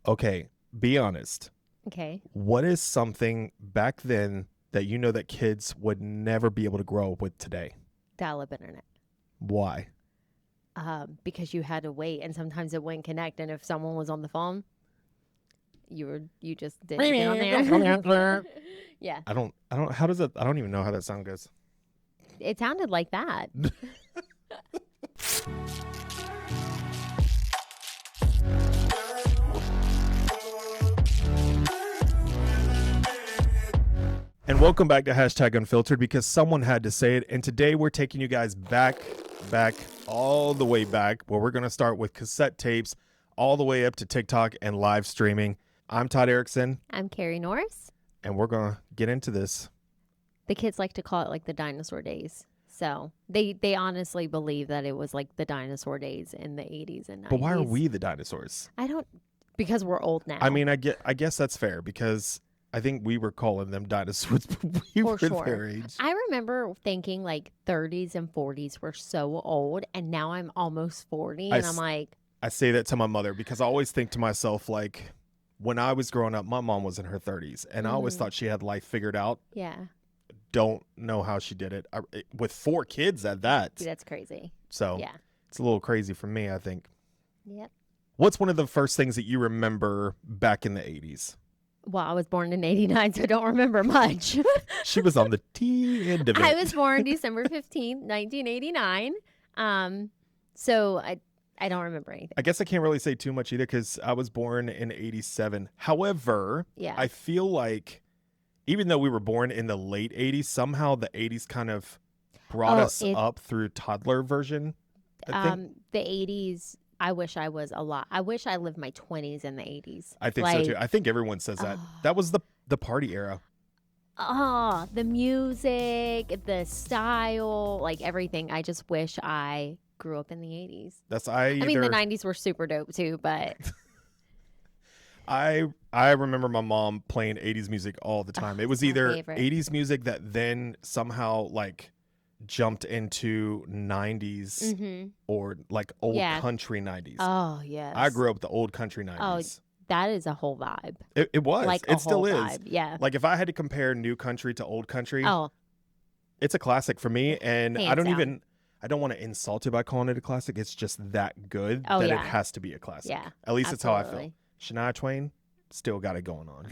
Okay, be honest. Okay. What is something back then that you know that kids would never be able to grow up with today? Dial-up internet. Why? Because you had to wait, and sometimes it wouldn't connect. And if someone was on the phone, you just didn't get on there. Yeah, How does it, I don't even know how that sound goes. it sounded like that. And welcome back to Hashtag Unfiltered, because someone had to say it. And today we're taking you guys back, all the way back, where we're going to start with cassette tapes all the way up to TikTok and live streaming. I'm Todd Erickson, I'm Carrie Norris. and we're going to get into this. The kids like to call it like the dinosaur days. So they honestly believe that it was like the dinosaur days in the 80s and 90s. But why are we the dinosaurs? Because we're old now. I mean, I guess that's fair, because I think we were calling them dinosaurs, but we were their age. I remember thinking like 30s and 40s were so old, and now I'm almost 40, and I'm like... I say that to my mother because I always think to myself, like, when I was growing up, my mom was in her 30s, and I always thought she had life figured out. Yeah. Don't know how she did it. With 4 kids at that. That's crazy. So yeah, it's a little crazy for me, I think. Yep. What's one of the first things that you remember back in the 80s? Well, I was born in 89, so I don't remember much. She was on the T end of it. I was born December 15th, 1989. So I don't remember anything. I guess I can't really say too much either because I was born in 87. However, yeah, I feel like even though we were born in the late 80s, somehow the 80s kind of brought us up through toddler version. I think. The 80s, I wish I was a lot. I wish I lived my 20s in the 80s. I think so too. I think everyone says that. That was the party era. Oh, the music, the style, like everything. I just wish I grew up in the 80s. I mean, the 90s were super dope too, but... I remember my mom playing 80s music all the time. It was either 80s music that then somehow like jumped into 90s or like old country 90s. Oh, yes. I grew up with the old country 90s. Oh, that is a whole vibe. It was. Like it still is. Vibe. Yeah. Like if I had to compare new country to old country, it's a classic for me. And I don't want to insult it by calling it a classic. It's just that good that it has to be a classic. Yeah. At least it's how I feel. Shania Twain still got it going on.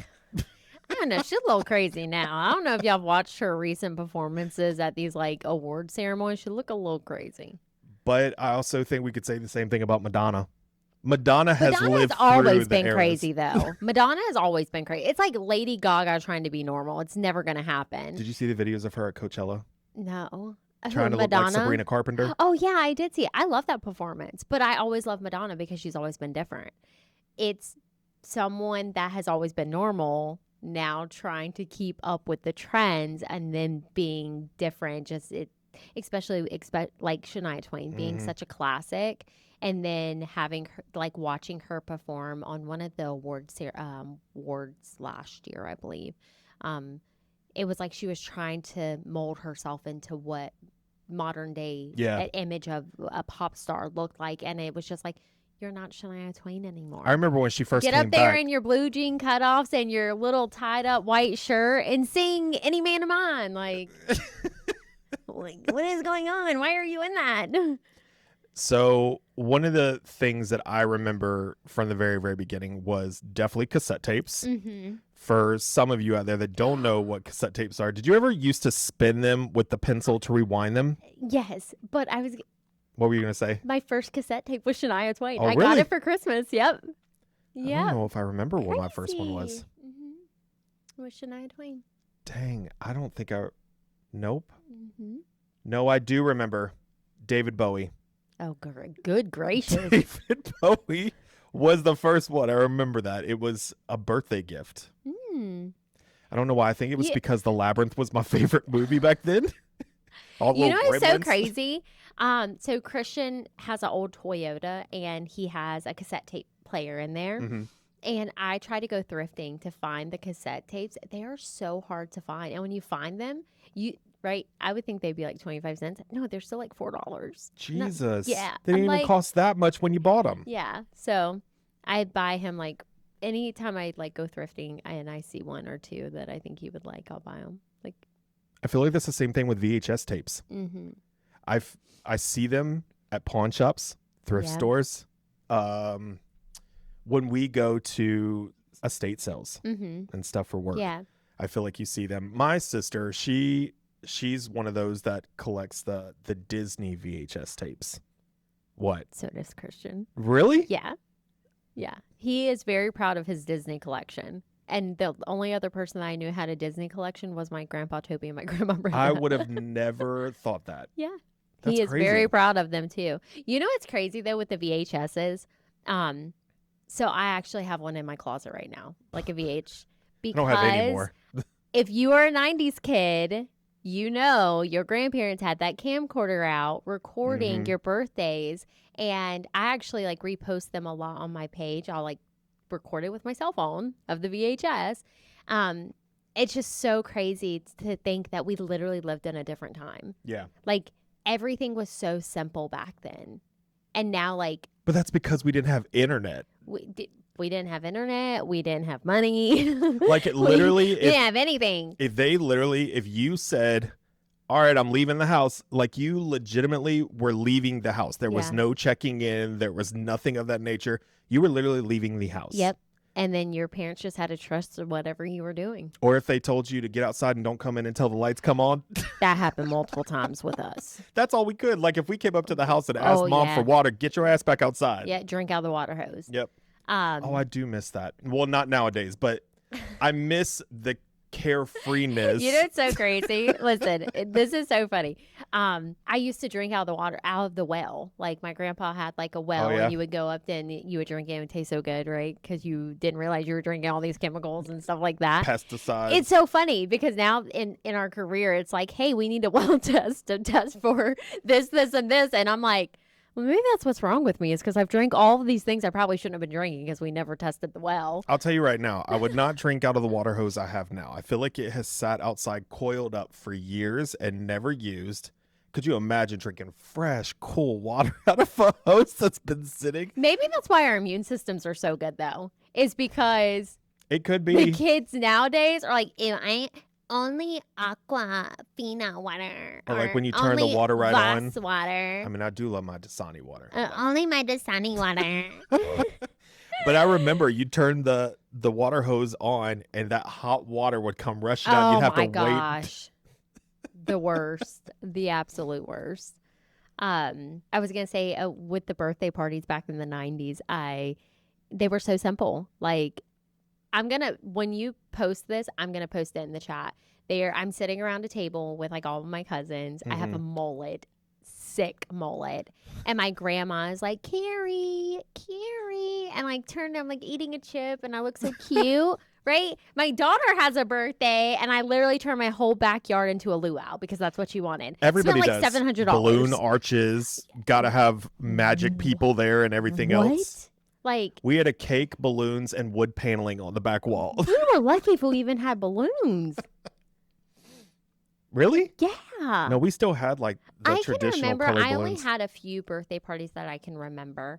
I don't know. She's a little crazy now. I don't know if y'all watched her recent performances at these like award ceremonies. She look a little crazy. But I also think we could say the same thing about Madonna. Madonna has always been crazy, though. Madonna has always been crazy. It's like Lady Gaga trying to be normal. It's never going to happen. Did you see the videos of her at Coachella? No. Trying to look like Sabrina Carpenter? Oh, yeah, I did see it. I love that performance. But I always love Madonna because she's always been different. It's someone that has always been normal now trying to keep up with the trends and then being different. Especially like Shania Twain being such a classic, and then having her, like watching her perform on one of the awards last year, I believe. It was like she was trying to mold herself into what modern day image of a pop star looked like, and it was just like, you're not Shania Twain anymore. I remember when she first came back. Get up there in your blue jean cutoffs and your little tied up white shirt and sing Any Man of Mine. Like, like, what is going on? Why are you in that? So one of the things that I remember from the very, very beginning was definitely cassette tapes. Mm-hmm. For some of you out there that don't know what cassette tapes are, did you ever used to spin them with the pencil to rewind them? Yes, but What were you going to say? My first cassette tape was Shania Twain. Oh, I got it for Christmas. Yep. I don't know if I remember what my first one was. It was Shania Twain. Dang, I don't think Nope. Mm-hmm. No, I do remember David Bowie. Oh, good gracious. David Bowie was the first one. I remember that. It was a birthday gift. I don't know why. I think it was because The Labyrinth was my favorite movie back then. It's so crazy. So Christian has an old Toyota, and he has a cassette tape player in there. Mm-hmm. And I try to go thrifting to find the cassette tapes. They are so hard to find. And when you find them, I would think they'd be like 25 cents. No, they're still like $4. Jesus. Yeah. They didn't even cost that much when you bought them. Yeah. So I'd buy him like anytime I like go thrifting and I see one or two that I think he would like, I'll buy them. Like, I feel like that's the same thing with VHS tapes. I see them at pawn shops, thrift stores. When we go to estate sales and stuff for work, I feel like you see them. My sister, she's one of those that collects the Disney VHS tapes. What? So does Christian. Really? Yeah. Yeah. He is very proud of his Disney collection. And the only other person that I knew had a Disney collection was my grandpa Toby and my grandma Brenda. I would have never thought that. Yeah. That's he is crazy. very proud of them too. You know what's crazy though with the VHSs? So I actually have one in my closet right now, like a VH. Because I don't have any more. If you are a 90s kid, you know your grandparents had that camcorder out recording your birthdays. And I actually like repost them a lot on my page. I'll like record it with my cell phone of the VHS. It's just so crazy to think that we literally lived in a different time. Yeah. Like everything was so simple back then. And now like. But that's because we didn't have internet. We didn't have internet. We didn't have money. Like it literally. We didn't have anything. If you said, all right, I'm leaving the house, like you legitimately were leaving the house. There was no checking in. There was nothing of that nature. You were literally leaving the house. Yep. And then your parents just had to trust whatever you were doing. Or if they told you to get outside and don't come in until the lights come on. That happened multiple times with us. That's all we could. Like if we came up to the house and asked mom for water, get your ass back outside. Yeah, drink out of the water hose. Yep. I do miss that. Well, not nowadays, but I miss the carefreeness. You know, it's so crazy. Listen, this is so funny. I used to drink out of the well. Like my grandpa had like a well, and you would go up there and you would drink it and it would taste so good, right? Because you didn't realize you were drinking all these chemicals and stuff like that. Pesticides. It's so funny because now in our career, it's like, hey, we need a well test to test for this, and this. And I'm like, well, maybe that's what's wrong with me is because I've drank all of these things I probably shouldn't have been drinking because we never tested the well. I'll tell you right now, I would not drink out of the water hose I have now. I feel like it has sat outside coiled up for years and never used. Could you imagine drinking fresh, cool water out of a hose that's been sitting? Maybe that's why our immune systems are so good, though, is because it could be. The kids nowadays are like, ew, I ain't only Aquafina water. Or like when you turn the water right on. Water. I mean, I do love my Dasani water. Only my Dasani water. But I remember you turn the water hose on and that hot water would come rushing out. You'd have to wait. Oh my gosh. The worst. The absolute worst. I was going to say with the birthday parties back in the 90s, they were so simple. Like, when you post this, I'm going to post it in the chat. I'm sitting around a table with like all of my cousins. I have a mullet, sick mullet. And my grandma is like, Carrie. And like I'm like eating a chip and I look so cute, right? My daughter has a birthday and I literally turned my whole backyard into a luau because that's what she wanted. Everybody spent like does. $700. Balloon arches, got to have magic people there and everything else. Like we had a cake, balloons, and wood paneling on the back wall. We were lucky if we even had balloons. Really? Yeah. No, we still had like the traditional color balloons. I only had a few birthday parties that I can remember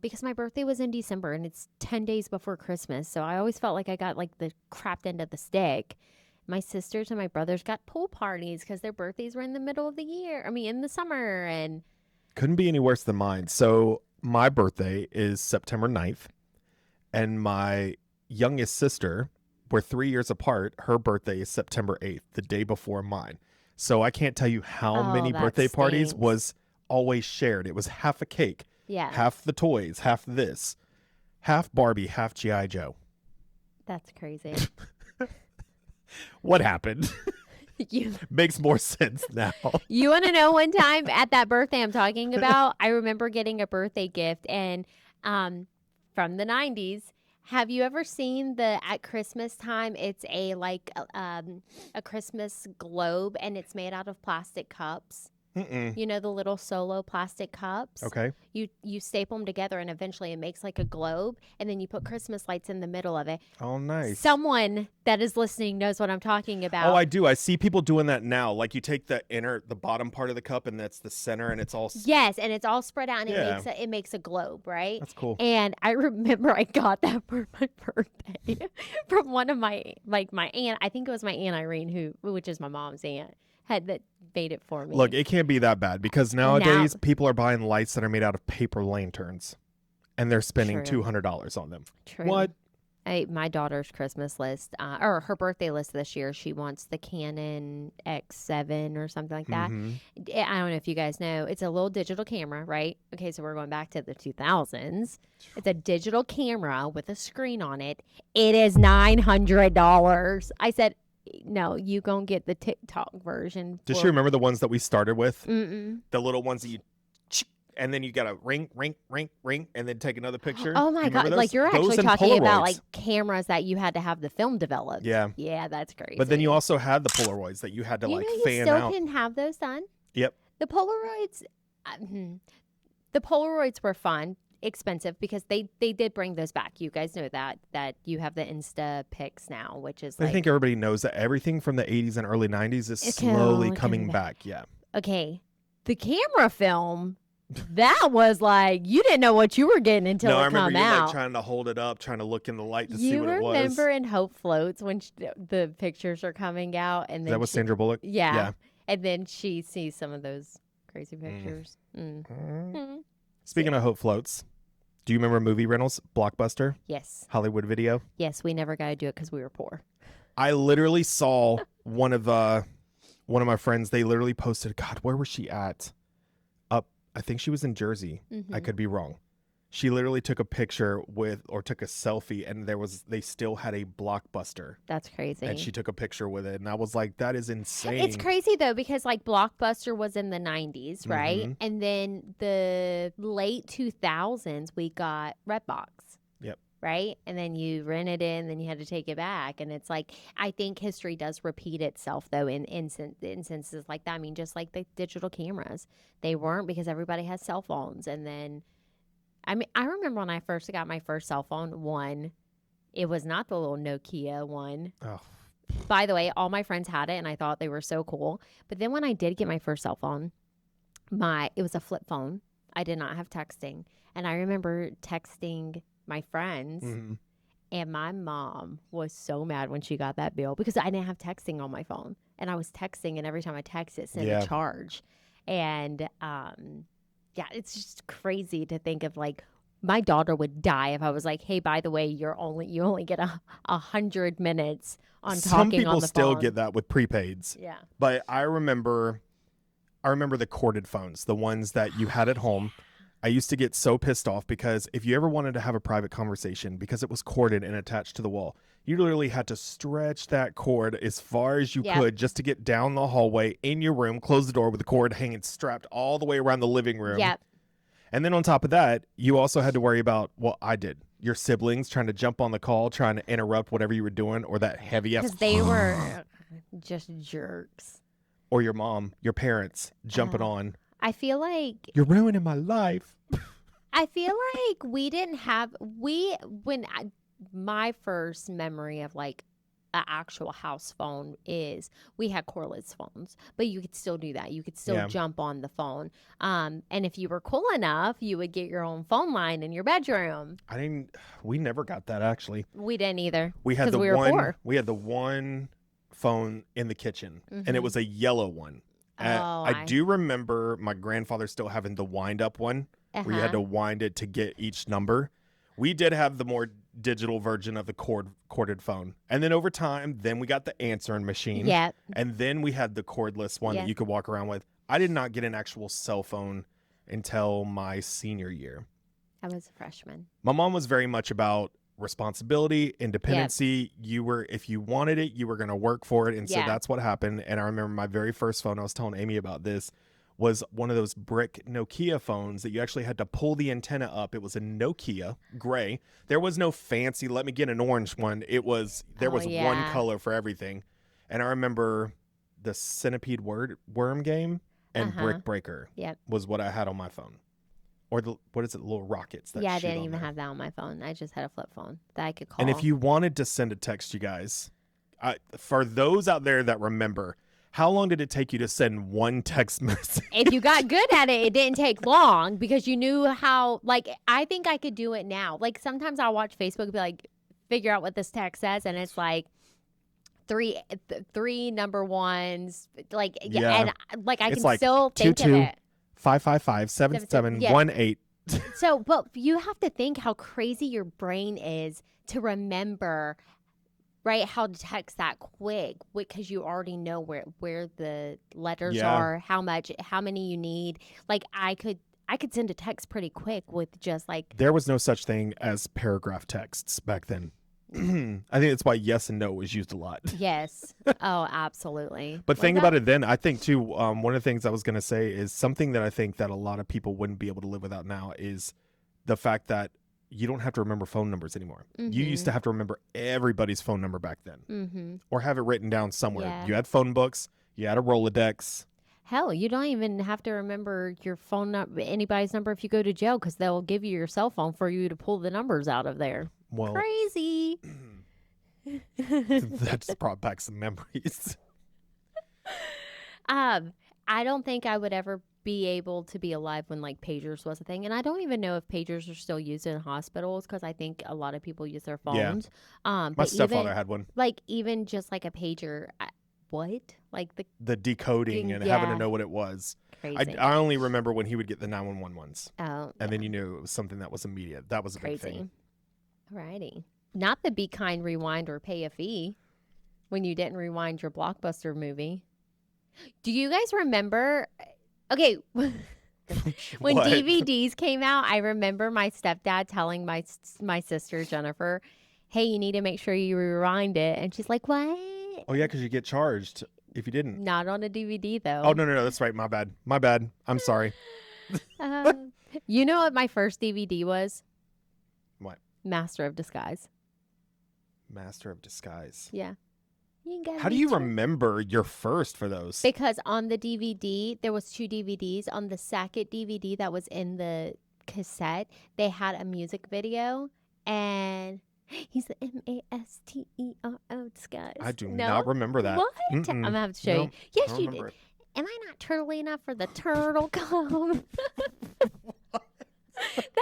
because my birthday was in December and it's 10 days before Christmas. So I always felt like I got like the crapped end of the stick. My sisters and my brothers got pool parties because their birthdays were in the middle of the year. I mean, in the summer. And couldn't be any worse than mine. So my birthday is September 9th, and my youngest sister, we're 3 years apart. Her birthday is September 8th, the day before mine. So I can't tell you how many birthday parties was always shared. It was half a cake, half the toys, half this, half Barbie, half G.I. Joe. That's crazy. What happened? Makes more sense now. You want to know one time at that birthday I'm talking about, I remember getting a birthday gift and from the 90s. Have you ever seen at Christmas time, it's a Christmas globe and it's made out of plastic cups? Mm-mm. You know, the little solo plastic cups. Okay. You staple them together, and eventually it makes like a globe, and then you put Christmas lights in the middle of it. Oh, nice. Someone that is listening knows what I'm talking about. Oh, I do. I see people doing that now. Like you take the bottom part of the cup, and that's the center, and it's all. Yes, and it's all spread out, and Yeah. it makes a globe, right? That's cool. And I remember I got that for my birthday from one of my aunt. I think it was my Aunt Irene, which is my mom's aunt, that made it for me. Look, it can't be that bad because nowadays people are buying lights that are made out of paper lanterns, and they're spending $200 on them. True. What? My daughter's Christmas list, or her birthday list this year, she wants the Canon X7 or something like that. Mm-hmm. I don't know if you guys know, it's a little digital camera, right? Okay, so we're going back to the 2000s. It's a digital camera with a screen on it. It is $900. I said, no, you gonna get the TikTok version. Does she remember the ones that we started with? Mm-mm. The little ones that you, and then you got to ring, and then take another picture. Oh my God. Like you're actually talking about like cameras that you had to have the film developed. Yeah. Yeah, that's crazy. But then you also had the Polaroids that you had to fan out. You still can have those done. Yep. The Polaroids were fun, expensive because they did bring those back. You guys know that you have the Insta pics now, which is I think everybody knows that everything from the 80s and early 90s is slowly coming back. Yeah. Okay. The camera film, that was like, you didn't know what you were getting until it come out. I remember you like trying to hold it up, trying to look in the light to see what it was. You remember in Hope Floats when the pictures are coming out? And then that was Sandra Bullock? Yeah. And then she sees some of those crazy pictures. Speaking of Hope Floats, do you remember movie rentals? Blockbuster? Yes. Hollywood Video? Yes, we never got to do it because we were poor. I literally saw one of my friends, they literally posted, God, where was she at? I think she was in Jersey. Mm-hmm. I could be wrong. She literally took a picture took a selfie, and they still had a Blockbuster. That's crazy. And she took a picture with it, and I was like, that is insane. It's crazy though, because like Blockbuster was in the 90s, right? Mm-hmm. And then the late 2000s, we got Redbox. Yep. Right? And then you rented it, and then you had to take it back. And it's like, I think history does repeat itself, though, in instances like that. I mean, just like the digital cameras. They weren't, because everybody has cell phones. And then, I mean, I remember when I first got my first cell phone, it was not the little Nokia one. Oh. By the way, all my friends had it, and I thought they were so cool. But then when I did get my first cell phone, it was a flip phone. I did not have texting. And I remember texting my friends, and my mom was so mad when she got that bill because I didn't have texting on my phone, and I was texting, and every time I text it sent a charge. And it's just crazy to think of, like, my daughter would die if I was like, hey, by the way, you only get 100 minutes on talking on the phone. Some people still get that with prepaids. Yeah. But I remember the corded phones, the ones that you had at home. I used to get so pissed off because if you ever wanted to have a private conversation, because it was corded and attached to the wall, you literally had to stretch that cord as far as you could just to get down the hallway in your room, close the door with the cord hanging strapped all the way around the living room. Yep. And then on top of that, you also had to worry about, I did, your siblings trying to jump on the call, trying to interrupt whatever you were doing, or that heavy ass. Because they were just jerks. Or your mom, your parents jumping on. I feel like you're ruining my life. I feel like we didn't have my first memory of like an actual house phone is we had cordless phones, but you could still do that. You could still jump on the phone. And if you were cool enough, you would get your own phone line in your bedroom. We never got that actually. We didn't either. We had we were poor. We had the one phone in the kitchen, and it was a yellow one. I do remember my grandfather still having the wind up one where you had to wind it to get each number. We did have the more digital version of the corded phone. And then over time, then we got the answering machine. Yeah. And then we had the cordless one that you could walk around with. I did not get an actual cell phone until my senior year. I was a freshman. My mom was very much about responsibility, independency. If you wanted it, you were going to work for it. And so that's what happened. And I remember my very first phone, I was telling Amy about this, was one of those brick Nokia phones that you actually had to pull the antenna up. It was a Nokia gray. There was no fancy, let me get an orange one. There was one color for everything. And I remember the centipede worm game. and Brick Breaker. Yep. Was what I had on my phone. Or what is it, little rockets that Yeah, I shoot didn't on even there. have that on my phone. I just had a flip phone that I could call. And if you wanted to send a text, you guys, for those out there that remember, how long did it take you to send one text message? If you got good at it, it didn't take long because you knew how, like, I think I could do it now. Like, sometimes I'll watch Facebook and be like, figure out what this text says, and it's like three number ones. Like, yeah. And, like, I it's can like still think of it. 555-7718. So, but you have to think how crazy your brain is to remember, right, how to text that quick because you already know where the letters are, how many you need. Like I could send a text pretty quick with just like. There was no such thing as paragraph texts back then. I think that's why yes and no was used a lot. Yes. Oh, absolutely. But think about it then. I think too, one of the things I was going to say is something that I think that a lot of people wouldn't be able to live without now is the fact that you don't have to remember phone numbers anymore. Mm-hmm. You used to have to remember everybody's phone number back then, or have it written down somewhere. Yeah. You had phone books, you had a Rolodex. Hell, you don't even have to remember your phone number, anybody's number if you go to jail because they'll give you your cell phone for you to pull the numbers out of there. Well, crazy. That just brought back some memories. I don't think I would ever be able to be alive when like pagers was a thing, and I don't even know if pagers are still used in hospitals because I think a lot of people use their phones. Yeah. My stepfather had one. Like even just like a pager, what? Like the decoding and having to know what it was. Crazy. I only remember when he would get the 911 ones. Oh, and then you knew it was something that was immediate. That was a big thing. Alrighty. Not the Be Kind Rewind or Pay a Fee when you didn't rewind your Blockbuster movie. Do you guys remember? Okay. When DVDs came out, I remember my stepdad telling my sister, Jennifer, hey, you need to make sure you rewind it. And she's like, what? Oh, yeah, because you get charged if you didn't. Not on a DVD, though. Oh, no. That's right. My bad. I'm sorry. You know what my first DVD was? What? Master of Disguise. Master of Disguise. Yeah. How do you remember your first for those? Because on the DVD, there was 2 DVDs. On the second DVD that was in the cassette, they had a music video, and he's the Mastero disguise. I do not remember that. What? I'm gonna have to show you. Yes, you did. It. Am I not turtly enough for the turtle come?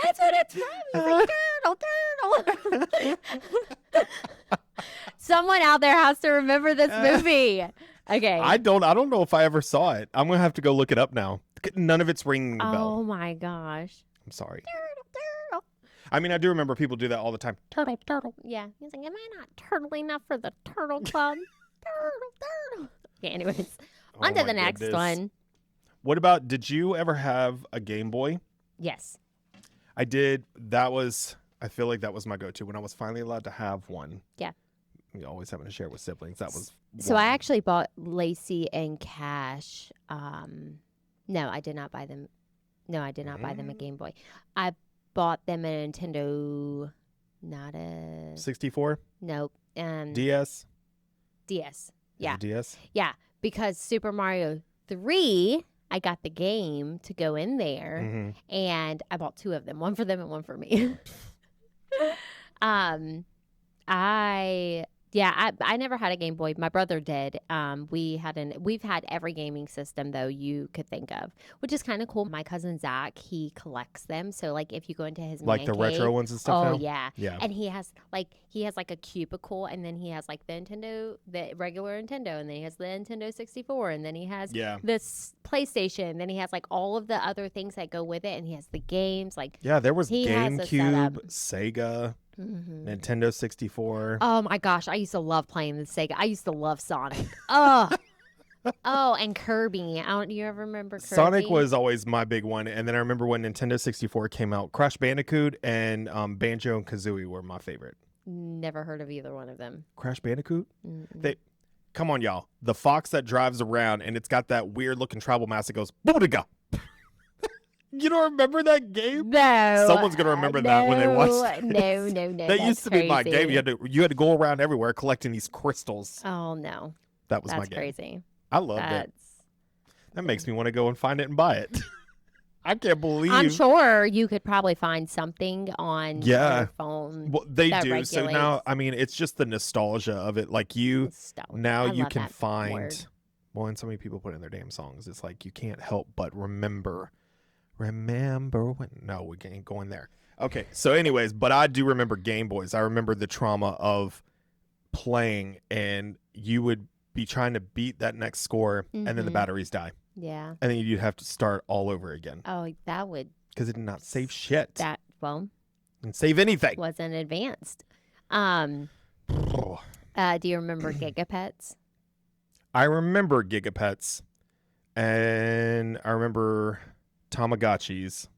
That's what it's from. Turtle. Someone out there has to remember this movie. Okay. I don't know if I ever saw it. I'm going to have to go look it up now. None of it's ringing a bell. Oh my gosh. I'm sorry. Turtle. I mean, I do remember people do that all the time. Turtle. Yeah. He's like, am I not turtle enough for the turtle club? Turtle. Okay, anyways. On to the next one. What about, did you ever have a Game Boy? Yes. I did. I feel like that was my go-to when I was finally allowed to have one. Yeah. You always having to share with siblings. That was so one. I actually bought Lacey and Cash. No, I did not buy them. No, I did not buy them a Game Boy. I bought them a Nintendo, not a 64. Nope. DS. Yeah. DS. Yeah, because Super Mario 3, I got the game to go in there, and I bought 2 of them, one for them and one for me. I never had a Game Boy. My brother did. We've had every gaming system though you could think of, which is kind of cool. My cousin Zach, he collects them. So like if you go into his like man the cave, retro ones and stuff. Oh now? yeah. And he has like a cubicle, and then he has like the regular Nintendo, and then he has the Nintendo 64, and then he has this PlayStation, and then he has like all of the other things that go with it, and he has the games. Like there was GameCube, Sega. Nintendo 64. Oh my gosh, I used to love playing the Sega. I used to love Sonic. Oh, and Kirby. Do you ever remember Kirby? Sonic was always my big one, and then I remember when Nintendo 64 came out, Crash Bandicoot and Banjo and Kazooie were my favorite. Never heard of either one of them. Crash Bandicoot? Come on, y'all. The fox that drives around, and it's got that weird looking tribal mask that goes Bootiga. You don't remember that game? No. Someone's gonna remember that when they watch it. No. That used to be my game. You had to go around everywhere collecting these crystals. Oh no. That was my game. That's crazy. I loved it. That makes me want to go and find it and buy it. I can't believe. I'm sure you could probably find something on your phone. Well, they do. Regulates. So now, I mean, it's just the nostalgia of it. Like you, now I you can find. Word. Well, and so many people put in their damn songs. It's like you can't help but remember when. No, we ain't going there. Okay. So, anyways, but I do remember Game Boys. I remember the trauma of playing, and you would be trying to beat that next score, and then the batteries die. Yeah. And then you'd have to start all over again. Oh, that would. Because it did not save shit. Didn't save anything. Wasn't advanced. Do you remember Gigapets? I remember Gigapets. And I remember Tamagotchis.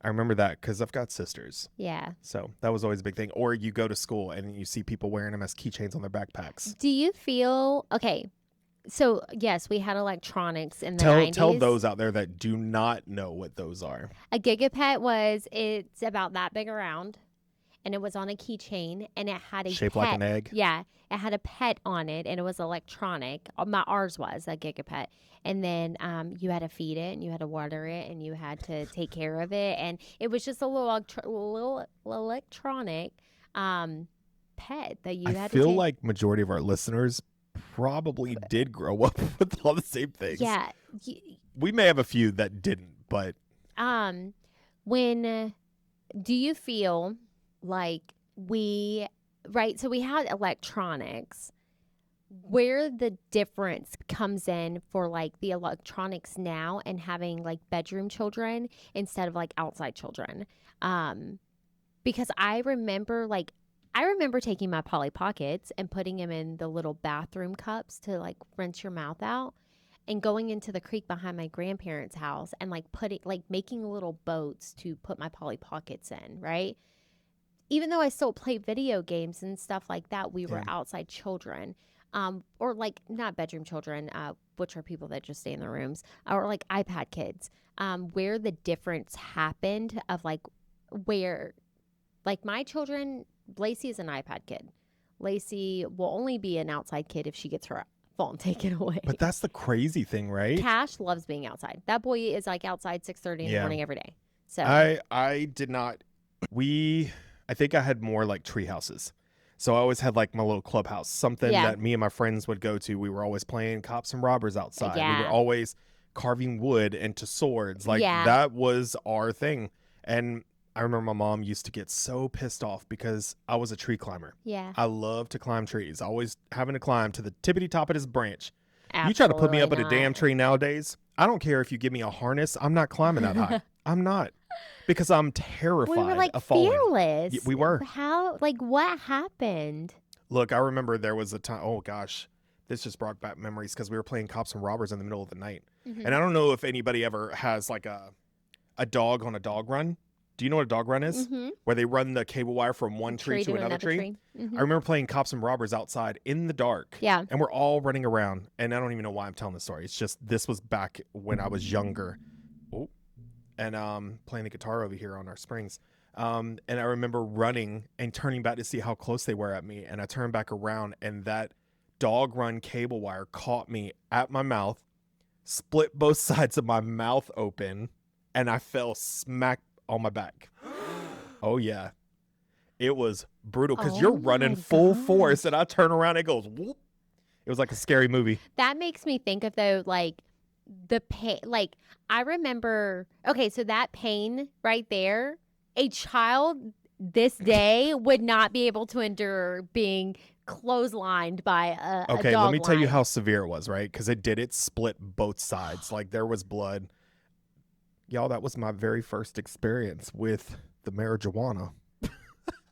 I remember that because I've got sisters. Yeah. So that was always a big thing. Or you go to school and you see people wearing them as keychains on their backpacks. Do you feel... Okay. So, yes, we had electronics in the 90s. Tell those out there that do not know what those are. A Gigapet it's about that big around, and it was on a keychain, and it had a Shaped pet. like an egg? Yeah. It had a pet on it, and it was electronic. Ours was a Gigapet. And then you had to feed it, and you had to water it, and you had to take care of it. And it was just a little electronic pet that you had to I feel like majority of our listeners probably did grow up with all the same things. Yeah. We may have a few that didn't, but when do you feel like so we had electronics, where the difference comes in for like the electronics now and having like bedroom children instead of like outside children? Because I remember taking my Polly Pockets and putting them in the little bathroom cups to like rinse your mouth out, and going into the creek behind my grandparents' house and like making little boats to put my Polly Pockets in, right? Even though I still play video games and stuff like that, we were outside children, or like not bedroom children, which are people that just stay in their rooms, or like iPad kids, where the difference happened of like where like my children, Lacey is an iPad kid. Lacey will only be an outside kid if she gets her phone taken away. But that's the crazy thing, right? Cash loves being outside. That boy is like outside 6:30 in the morning every day. So I did not. I think I had more like tree houses. So I always had like my little clubhouse, something that me and my friends would go to. We were always playing cops and robbers outside. We were always carving wood into swords. Like that was our thing. And I remember my mom used to get so pissed off because I was a tree climber. Yeah. I love to climb trees. Always having to climb to the tippity top of this branch. Absolutely you try to put me up at a damn tree nowadays, I don't care if you give me a harness. I'm not climbing that high. I'm not. Because I'm terrified we were like of falling. Fearless. We were. How? Like what happened? Look, I remember there was a time. Oh gosh, this just brought back memories because we were playing cops and robbers in the middle of the night. Mm-hmm. And I don't know if anybody ever has like a dog on a dog run. Do you know what a dog run is? Mm-hmm. Where they run the cable wire from one tree to another tree? Mm-hmm. I remember playing cops and robbers outside in the dark. Yeah. And we're all running around. And I don't even know why I'm telling this story. It's just this was back when I was younger. Oh. And playing the guitar over here on our springs. And I remember running and turning back to see how close they were at me. And I turned back around, and that dog run cable wire caught me at my mouth, split both sides of my mouth open, and I fell smack on my back. Oh yeah, it was brutal because you're running full force, and I turn around and it goes whoop. It was like a scary movie. That makes me think of though, like the pain. Like I remember. Okay, so that pain right there, a child this day would not be able to endure being clotheslined by a okay, dog let me tell you line. how severe it was, right? Because it split both sides. Like there was blood. Y'all, that was my very first experience with the marijuana.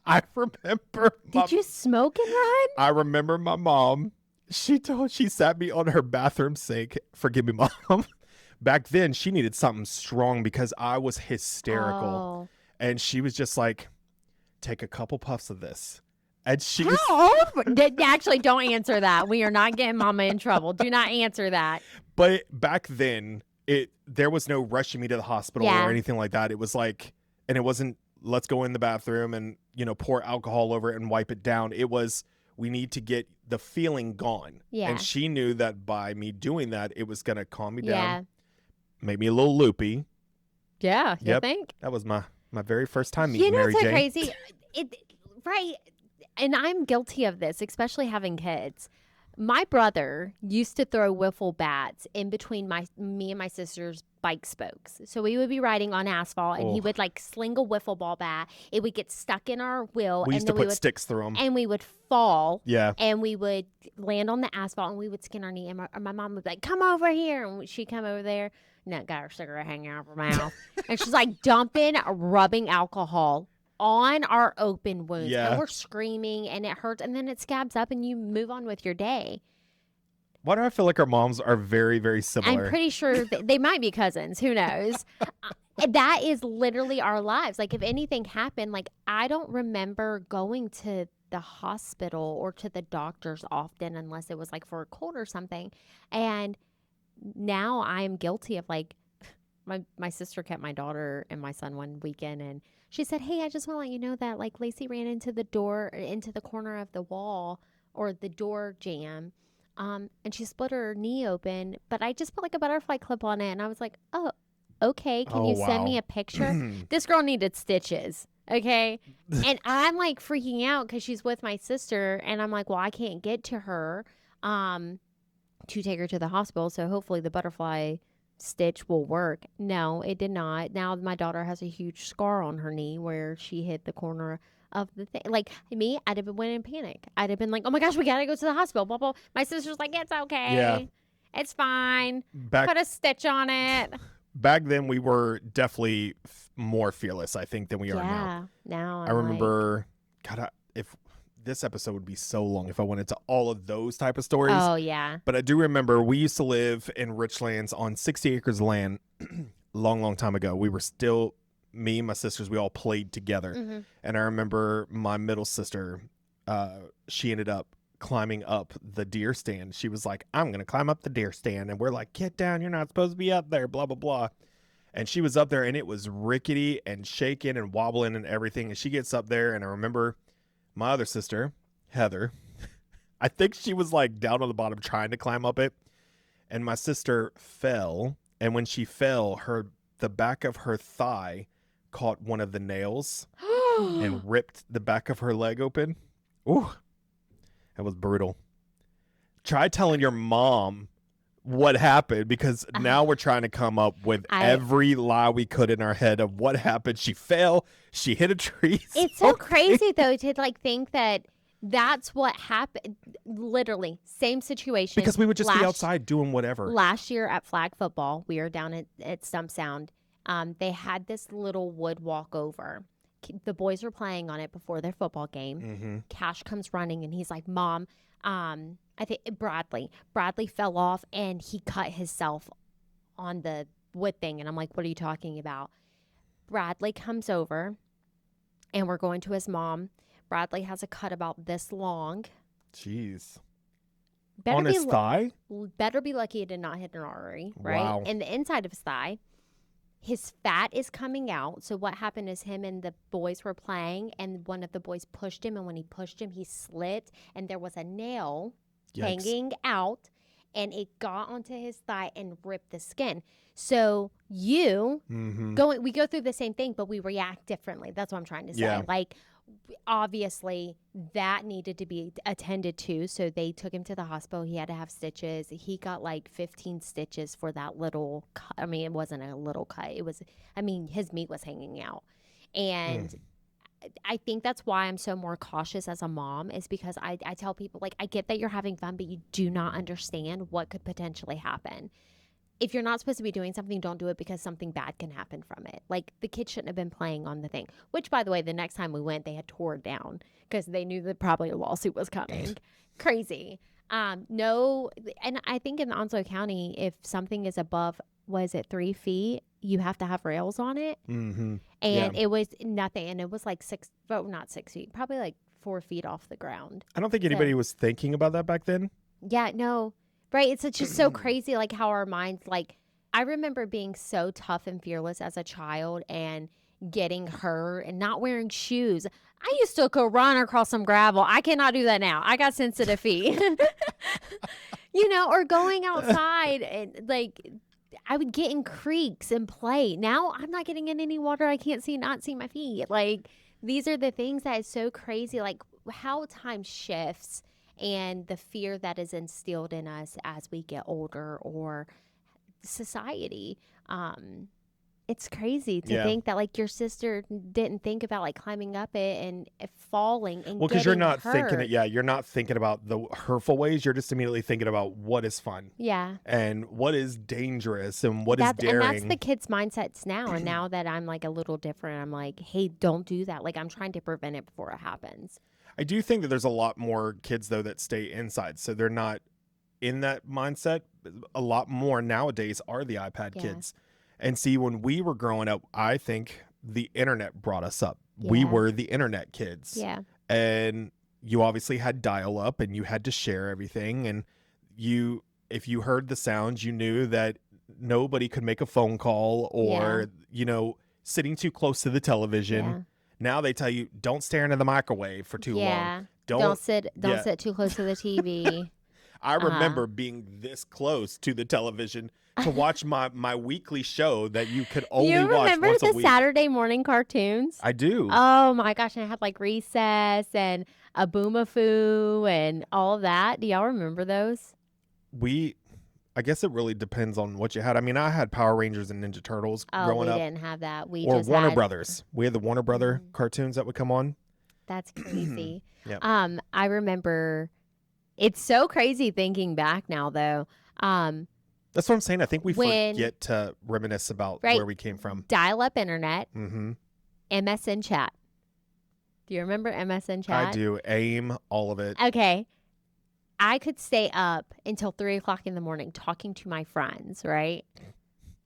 I remember. Did you smoke and run? I remember my mom. She sat me on her bathroom sink. Forgive me, Mom. Back then, she needed something strong because I was hysterical. Oh. And she was just like, take a couple puffs of this. And she Actually, don't answer that. We are not getting Mama in trouble. Do not answer that. But back then, there was no rushing me to the hospital or anything like that. It was like, and it wasn't, let's go in the bathroom and, pour alcohol over it and wipe it down. It was, we need to get the feeling gone. Yeah. And she knew that by me doing that, it was going to calm me Yeah. down, make me a little loopy. Yeah. You Yep. think? That was my very first time meeting Mary so Jane. crazy. Right. And I'm guilty of this, especially having kids. My brother used to throw wiffle bats in between me and my sister's bike spokes. So we would be riding on asphalt, and he would like sling a wiffle ball bat. It would get stuck in our wheel, We and used to then put sticks through them. and we would fall. Yeah. And we would land on the asphalt, and we would skin our knee. And my mom would be like, "Come over here," and she'd come over there. And got her cigarette hanging out of her mouth, and she's like rubbing alcohol on our open wounds. Yeah. And we're screaming, and it hurts, and then it scabs up, and you move on with your day. Why do I feel like our moms are very, very similar? I'm pretty sure they might be cousins. Who knows? That is literally our lives. Like, if anything happened, like, I don't remember going to the hospital or to the doctors often unless it was like for a cold or something. And now I'm guilty of like, my sister kept my daughter and my son one weekend, and she said, "Hey, I just want to let you know that like Lacey ran into the corner of the wall or the door jamb, and she split her knee open, but I just put like a butterfly clip on it." And I was like, "Oh, okay. Can you send me a picture?" This girl needed stitches. Okay. And I'm like freaking out because she's with my sister, and I'm like, well, I can't get to her to take her to the hospital. So hopefully the butterfly stitch will work. No, it did not. Now my daughter has a huge scar on her knee where she hit the corner of the thing. Like me, I'd have went in panic. I'd have been like, "Oh my gosh, we gotta go to the hospital." Blah, blah. My sister's like, "It's okay. Yeah. It's fine. Put a stitch on it." Back then, we were definitely more fearless, I think, than we are now. Now I remember, God, if this episode would be so long if I went into all of those type of stories. Oh, yeah. But I do remember we used to live in Richlands on 60 acres of land long time ago. We were still, me and my sisters, we all played together. Mm-hmm. And I remember my middle sister, she ended up climbing up the deer stand. She was like, "I'm going to climb up the deer stand." And we're like, "Get down. You're not supposed to be up there, blah, blah, blah." And she was up there, and it was rickety and shaking and wobbling and everything. And she gets up there, and I remember my other sister, Heather, I think she was like down on the bottom trying to climb up it. And my sister fell. And when she fell, the back of her thigh caught one of the nails and ripped the back of her leg open. Ooh, that was brutal. Try telling your mom what happened, because now we're trying to come up with every lie we could in our head of what happened. She fell. She hit a tree. It's so crazy, though, to like think that that's what happened. Literally, same situation. Because we would just be outside doing whatever. Last year at flag football, we were down at Stump Sound. They had this little wood walkover. The boys were playing on it before their football game. Mm-hmm. Cash comes running, and he's like, "Mom, I think Bradley fell off, and he cut himself on the wood thing." And I'm like, "What are you talking about?" Bradley comes over, and we're going to his mom. Bradley has a cut about this long. Jeez. On his thigh? Better be lucky it did not hit an artery, right? Wow. And the inside of his thigh. His fat is coming out. So what happened is him and the boys were playing, and one of the boys pushed him, and when he pushed him, he slit, and there was a nail hanging out, and it got onto his thigh and ripped the skin. So we go through the same thing, but we react differently. That's what I'm trying to say. Yeah. Like, obviously that needed to be attended to, so they took him to the hospital. He had to have stitches. He got like 15 stitches for that little cut. I mean, it wasn't a little cut. It was, his meat was hanging out. And I think that's why I'm so more cautious as a mom, is because I tell people, like, I get that you're having fun, but you do not understand what could potentially happen. If you're not supposed to be doing something, don't do it, because something bad can happen from it. Like, the kids shouldn't have been playing on the thing, which, by the way, the next time we went, they had tore it down because they knew that probably a lawsuit was coming. Crazy. No. And I think in Onslow County, if something is above, 3 feet, you have to have rails on it. Mm-hmm. And it was nothing. And it was like not 6 feet, probably like 4 feet off the ground. I don't think anybody was thinking about that back then. Yeah, no. Right. It's just so crazy, like how our minds, like, I remember being so tough and fearless as a child, and getting hurt and not wearing shoes. I used to go run across some gravel. I cannot do that now. I got sensitive feet. Or going outside and like I would get in creeks and play. Now I'm not getting in any water. I can't not see my feet. Like these are the things that is so crazy. Like how time shifts and the fear that is instilled in us as we get older or society. It's crazy to think that like your sister didn't think about like climbing up it and falling and because you're not hurt. thinking it. Yeah, you're not thinking about the hurtful ways. You're just immediately thinking about what is fun. Yeah. And what is dangerous and what is daring. And that's the kids' mindsets now. And now that I'm like a little different, I'm like, hey, don't do that. Like I'm trying to prevent it before it happens. I do think that there's a lot more kids though that stay inside, so they're not in that mindset. A lot more nowadays are the iPad kids. And see, when we were growing up, I think the internet brought us up. Yeah. We were the internet kids. Yeah. And you obviously had dial up and you had to share everything. And if you heard the sounds, you knew that nobody could make a phone call or, sitting too close to the television. Yeah. Now they tell you, don't stare into the microwave for too long. Don't sit too close to the TV. I remember being this close to the television to watch my weekly show that you could only watch once a week. You remember the Saturday morning cartoons? I do. Oh my gosh, and I had like Recess and a Boomafoo and all of that. Do y'all remember those? I guess it really depends on what you had. I mean, I had Power Rangers and Ninja Turtles growing up. We didn't have that. Warner Brothers. We had the Warner Brother cartoons that would come on. That's crazy. Yep. I remember. It's so crazy thinking back now, though. That's what I'm saying. I think we forget to reminisce about where we came from. Dial-up internet. Mm-hmm. MSN chat. Do you remember MSN chat? I do. AIM, all of it. Okay. I could stay up until 3 o'clock in the morning talking to my friends, right?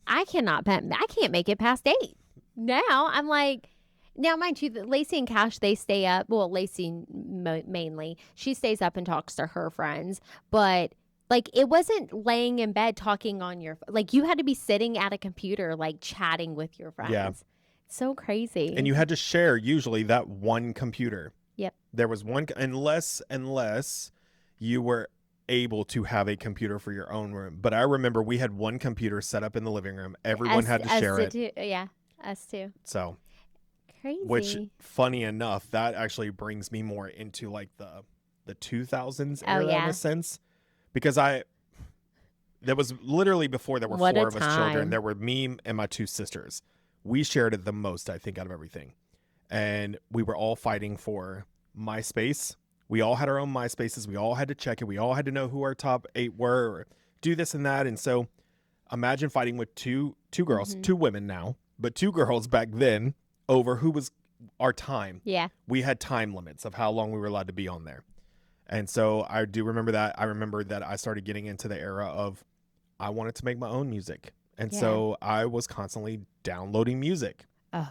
I can't make it past 8. Now, I'm like... Now, mind you, Lacey and Cash, they stay up. Well, Lacey mainly. She stays up and talks to her friends. But, like, it wasn't laying in bed talking on your... Like, you had to be sitting at a computer, like, chatting with your friends. Yeah. So crazy. And you had to share, usually, that one computer. Yep. There was one... Unless you were able to have a computer for your own room. But I remember we had one computer set up in the living room. Everyone had to share it. Yeah, us too. So... Crazy. Which, funny enough, that actually brings me more into like the 2000s era in a sense, because that was literally before there were 4 of us children. There were me and my 2 sisters. We shared it the most, I think, out of everything, and we were all fighting for MySpace. We all had our own MySpaces. We all had to check it. We all had to know who our top 8 were, or do this and that. And so, imagine fighting with two girls, 2 women now, but 2 girls back then. Over who was our time. Yeah. We had time limits of how long we were allowed to be on there. And so I do remember that. I remember that I started getting into the era of I wanted to make my own music. And so I was constantly downloading music. Oh.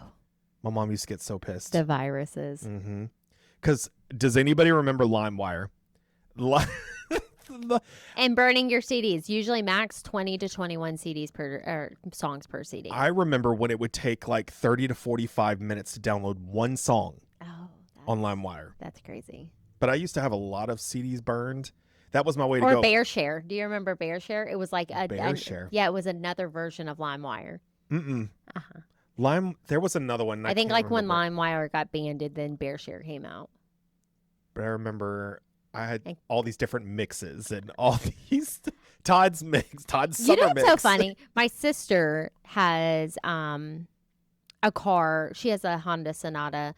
My mom used to get so pissed. The viruses. Mm-hmm. Because does anybody remember LimeWire? And burning your CDs, usually max 20 to 21 CDs songs per CD. I remember when it would take like 30 to 45 minutes to download one song on LimeWire. That's crazy. But I used to have a lot of CDs burned. That was my way to go. Or BearShare. Do you remember BearShare? It was like BearShare. Yeah, it was another version of LimeWire. There was another one. I think like when LimeWire got banned, then BearShare came out. But I remember I had all these different mixes and all these Todd's summer mix. You know what's so funny? My sister has a car. She has a Honda Sonata.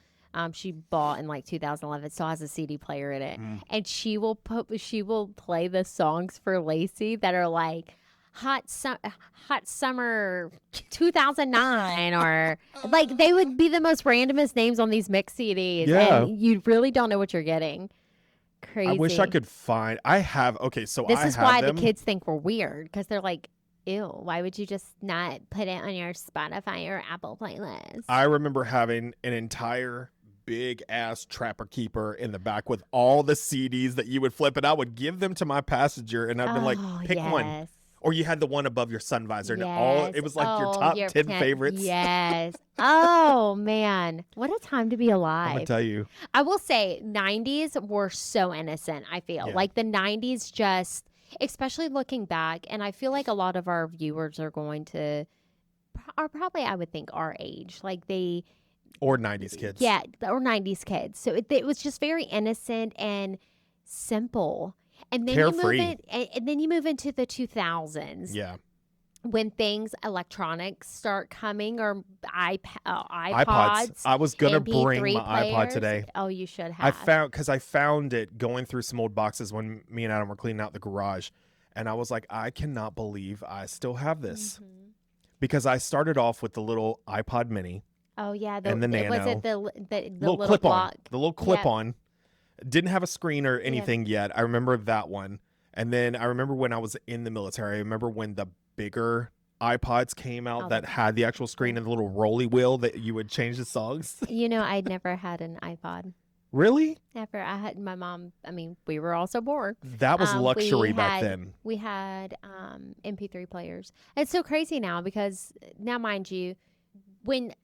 She bought in like 2011. Still has a CD player in it, and she will play the songs for Lacey that are like Hot Summer 2009, or like they would be the most randomest names on these mix CDs, and you really don't know what you're getting. Crazy. I wish I could find. I have. Okay, so this is why the kids think we're weird, because they're like, ew, why would you just not put it on your Spotify or Apple playlist? I remember having an entire big ass Trapper Keeper in the back with all the CDs that you would flip, and I would give them to my passenger, and I'd been like, pick one. Or you had the one above your sun visor. And Yes. it was like your Oh, top your 10 10. favorites. Yes. Oh, man. What a time to be I'm going to alive. tell you. I will say 90s were so innocent, I feel. Yeah. Like the 90s just, especially looking back, and I feel like a lot of our viewers are going to, are probably, I would think, our age. Like they, Or 90s kids. yeah, or 90s kids. So it was just very innocent and simple. And then Carefree. you move in, and then you move into the 2000s. Yeah. When things electronics start coming, or iPods. I was going to bring MP3 my iPod players. today. Oh, you should have. I found it going through some old boxes when me and Adam were cleaning out the garage. And I was like, I cannot believe I still have this. Mhm. Because I started off with the little iPod mini. Oh yeah, And the Nano. Was it the little little block? The little clip on. Didn't have a screen or anything yet. I remember that one. And then I remember when I was in the military, I remember when the bigger iPods came out that had the actual screen and the little rolly wheel that you would change the songs. You know, I'd never had an iPod. Really? Never. I had my mom. I mean, we were also bored. That was luxury back then. We had MP3 players. It's so crazy now because now, mind you, when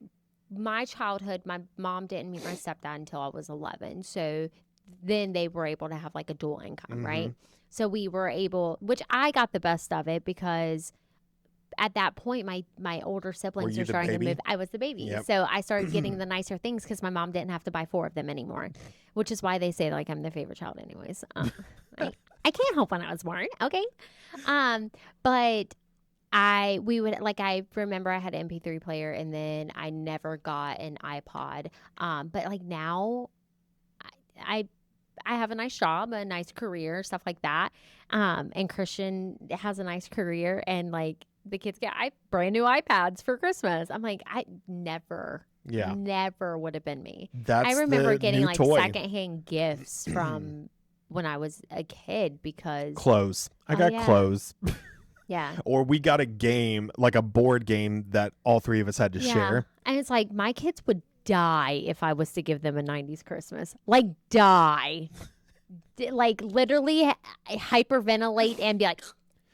my childhood, my mom didn't meet my stepdad until I was 11. So then they were able to have like a dual income, right? So we were able, which I got the best of it because at that point, my older siblings were starting to move. I was the baby. Yep. So I started getting the nicer things because my mom didn't have to buy 4 of them anymore, which is why they say like I'm their favorite child anyways. I can't help when I was born. Okay. But I remember I had an MP3 player and then I never got an iPod. But like now I have a nice job, a nice career, stuff like that. And Christian has a nice career and like the kids get brand new iPads for Christmas. I'm like, I never would have been me. That's I remember the getting new like toy. secondhand gifts from when I was a kid because Clothes. I got clothes. Yeah. Or we got a game, like a board game that all 3 of us had to share. And it's like my kids would die if I was to give them a 90s Christmas. Like die. Like literally hyperventilate and be like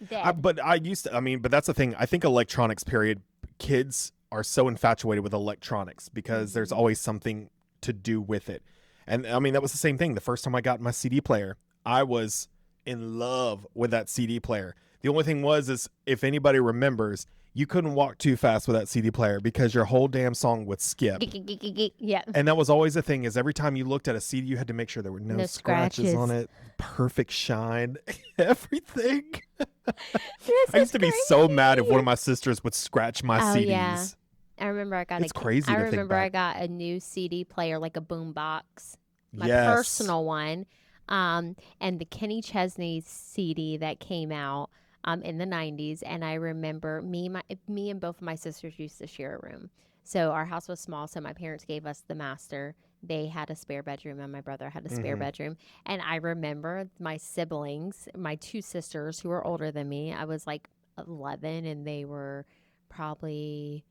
dead. But that's the thing. I think electronics period, kids are so infatuated with electronics because there's always something to do with it. And I mean, that was the same thing. The first time I got my CD player, I was in love with that CD player. The only thing is if anybody remembers, you couldn't walk too fast with that CD player because your whole damn song would skip. Yeah. And that was always the thing is every time you looked at a CD, you had to make sure there were no scratches on it. Perfect shine. Everything. I used to be so mad if one of my sisters would scratch my CDs. Yeah. I remember I got crazy. I remember I got a new CD player, like a boom box. My personal one. And the Kenny Chesney CD that came out in the 90s. And I remember me and both of my sisters used to share a room. So our house was small. So my parents gave us the master. They had a spare bedroom and my brother had a spare bedroom. And I remember my siblings, my 2 sisters who were older than me. I was like 11 and they were probably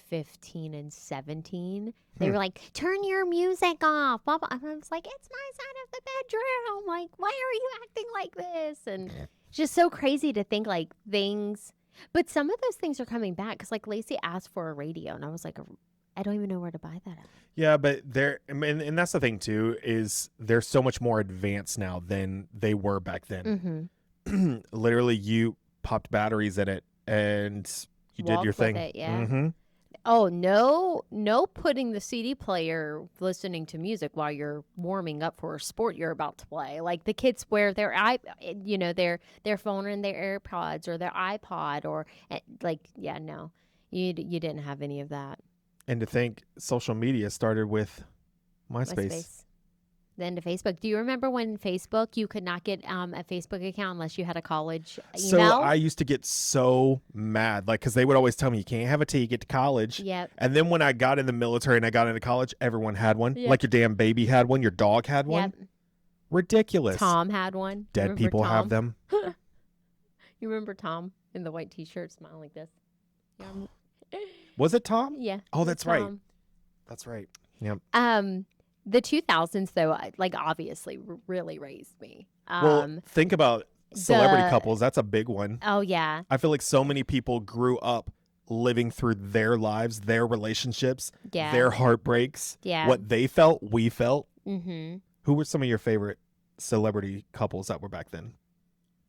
15 and 17. They were like, turn your music off. Blah, blah. And I was like, it's my side of the bedroom. Like, why are you acting like this? And it's just so crazy to think like things. But some of those things are coming back because like Lacey asked for a radio and I was like, I don't even know where to buy that at. Yeah, but and that's the thing too, is they're so much more advanced now than they were back then. Literally, you popped batteries in it and you did your thing. It, yeah. Oh, no putting the CD player listening to music while you're warming up for a sport you're about to play. Like the kids wear their phone and their AirPods or their iPod or no. You didn't have any of that. And to think social media started with MySpace. Then to Facebook. Do you remember when Facebook, you could not get a Facebook account unless you had a college email? So I used to get so mad, like, because they would always tell me, you can't have it till you get to college. Yep. And then when I got in the military and I got into college, everyone had one. Yep. Like your damn baby had one, your dog had one. Yep. Ridiculous. Tom had one. Dead people have them. You remember Tom in the white t-shirt smiling like this? Yeah. Was it Tom? Yeah. Oh, that's right. That's right. Yep. The 2000s, though, like obviously really raised me. Well, think about Celebrity couples, that's a big one. Oh, yeah. I feel like so many people grew up living through their lives, their relationships, their heartbreaks, what they felt, we felt. Mm-hmm. Who were some of your favorite celebrity couples that were back then?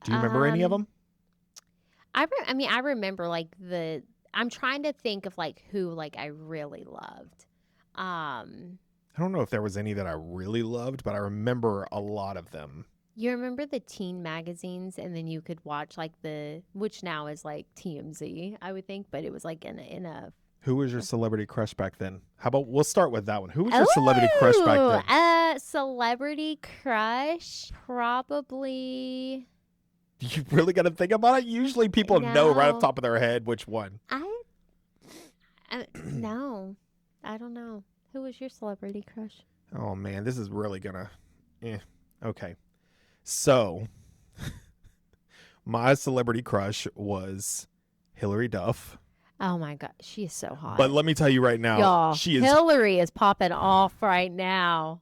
Do you remember any of them? I remember like I'm trying to think of like who like I really loved. I don't know if there was any that I really loved, but I remember a lot of them. You remember the teen magazines, and then you could watch like which now is like TMZ, I would think, but it was like in a. Who was your celebrity crush back then? How about we'll start with that one. Who was your celebrity crush back then? Celebrity crush, probably. You really got to think about it. Usually people know right off the top of their head which one. No, I don't know. Who was your celebrity crush? Oh man, this is really gonna. Okay, so my celebrity crush was Hilary Duff. Oh my God, she is so hot. But let me tell you right now, y'all, she is. Hilary is popping off right now.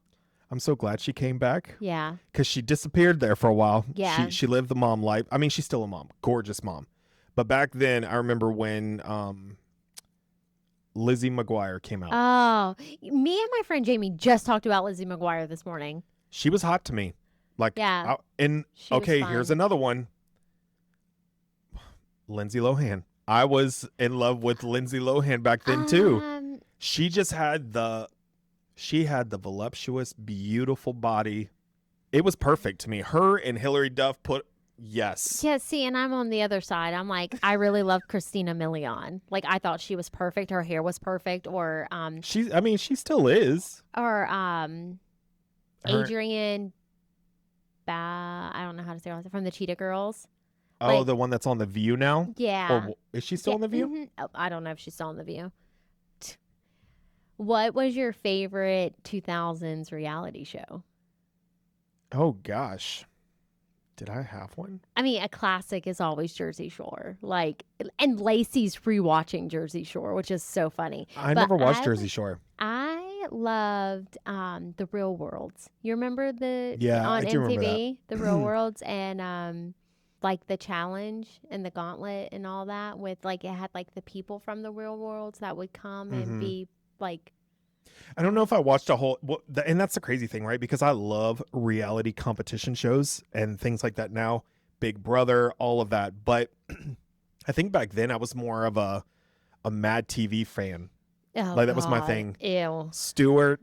I'm so glad she came back. Yeah. Because she disappeared there for a while. Yeah. She lived the mom life. I mean, she's still a mom. Gorgeous mom. But back then, I remember when Lizzie McGuire came out. Oh, me and my friend Jamie just talked about Lizzie McGuire this morning. She was hot to me. Like, yeah. Okay, here's another one. Lindsay Lohan. I was in love with Lindsay Lohan back then, too. She just had She had the voluptuous, beautiful body. It was perfect to me. Her and Hilary Duff yes. Yeah, see, and I'm on the other side. I'm like, I really love Christina Milian. Like, I thought she was perfect. Her hair was perfect. Or she still is. Or Adrienne I don't know how to say it. From the Cheetah Girls. Oh, the one that's on The View now? Yeah. Or is she still on The View? Mm-hmm. Oh, I don't know if she's still on The View. What was your favorite 2000s reality show? Oh, gosh. Did I have one? I mean, a classic is always Jersey Shore. Like, and Lacey's rewatching Jersey Shore, which is so funny. I never watched Jersey Shore. I loved The Real Worlds. You remember on I do MTV, The Real Worlds, and like the challenge and the gauntlet and all that with like it had like the people from The Real Worlds that would come and be like. I don't know if I watched and that's the crazy thing, right? Because I love reality competition shows and things like that now, Big Brother, all of that. But I think back then I was more of a Mad TV fan. Oh, like that was my thing. Ew. Stuart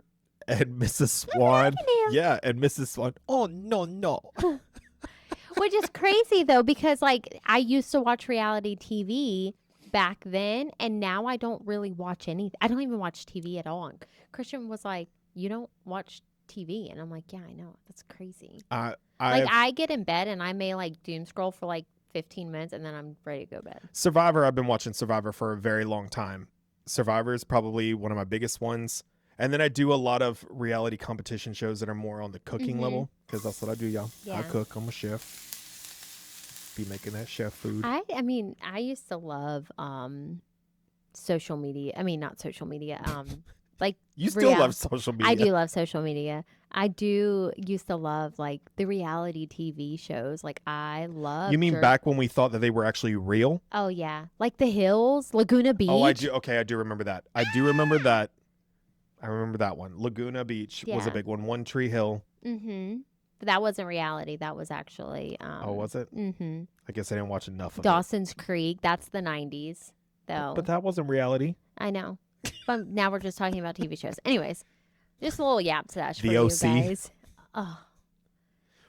and Mrs. Swan. Yeah, and Mrs. Swan. Oh, no. Which is crazy though, because like I used to watch reality TV back then, and now I don't really watch anything. I don't even watch TV at all. And Christian was like, "You don't watch TV," and I'm like, "Yeah, I know. That's crazy." I get in bed and I may like doom scroll for like 15 minutes, and then I'm ready to go to bed. Survivor. I've been watching Survivor for a very long time. Survivor is probably one of my biggest ones, and then I do a lot of reality competition shows that are more on the cooking level because that's what I do, y'all. Yeah. I cook. I'm a chef. Be making that chef food. I mean, I used to love social media. I mean, not social media. Like you still love social media. I do love social media. I do used to love like the reality TV shows. Like I love. You mean back when we thought that they were actually real? Oh yeah, like The Hills, Laguna Beach. Oh, I do. Okay, I do remember that. I do remember that. I remember that one. Laguna Beach was a big one. One Tree Hill. Mm-hmm. But that wasn't reality. That was actually. Oh, was it? Mm-hmm. I guess I didn't watch enough of Dawson's Creek. That's the 90s, though. But that wasn't reality. I know. But now we're just talking about TV shows. Anyways, just a little yap sesh for the you OC. guys. Oh.